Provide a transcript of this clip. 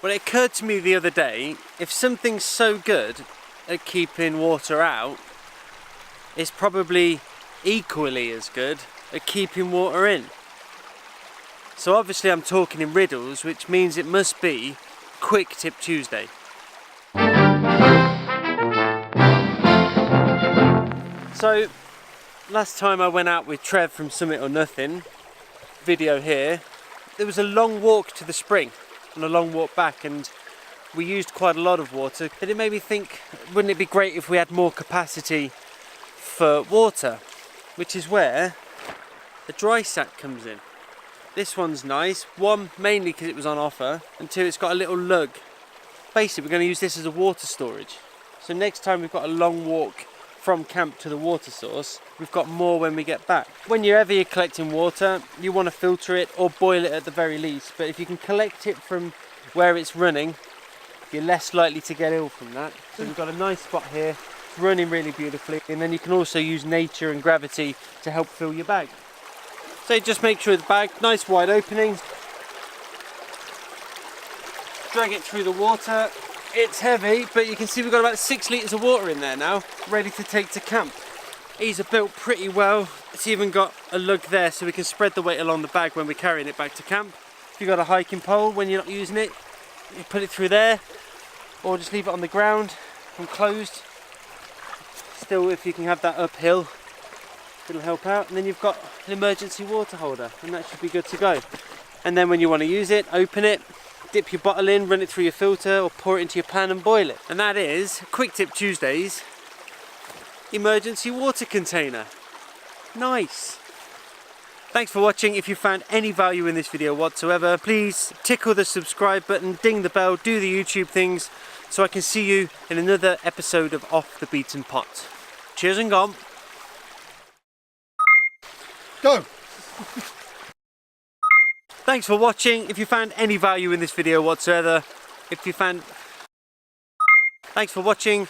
Well, it occurred to me the other day, if something's so good at keeping water out, it's probably equally as good at keeping water in. So obviously I'm talking in riddles, which means it must be Quick Tip Tuesday. So, last time I went out with Trev from Summit or Nothing, video here, there was a long walk to the spring and a long walk back, and we used quite a lot of water. But it made me think, wouldn't it be great if we had more capacity for water? Which is where the dry sack comes in. This one's nice. One, mainly because it was on offer, and two, it's got a little lug. Basically, we're going to use this as a water storage. So next time we've got a long walk from camp to the water source, we've got more when we get back. When you're collecting water, you want to filter it or boil it at the very least, but if you can collect it from where it's running, you're less likely to get ill from that. So we've got a nice spot here, it's running really beautifully, and then you can also use nature and gravity to help fill your bag. So just make sure the bag, nice wide opening, drag it through the water. It's heavy, but you can see we've got about 6 litres of water in there now, ready to take to camp. These are built pretty well. It's even got a lug there so we can spread the weight along the bag when we're carrying it back to camp. If you've got a hiking pole, when you're not using it, you put it through there, or just leave it on the ground and closed. Still, if you can have that uphill, it'll help out. And then you've got an emergency water holder, and that should be good to go. And then when you want to use it, open it, dip your bottle in, run it through your filter, or pour it into your pan and boil it. And that is Quick Tip Tuesday's emergency water container. Nice. Thanks for watching. If you found any value in this video whatsoever, please tickle the subscribe button, ding the bell, do the YouTube things, so I can see you in another episode of Off the Beaten Pot. Cheers and gone. Go! Thanks for watching. If you found any value in this video whatsoever, thanks for watching.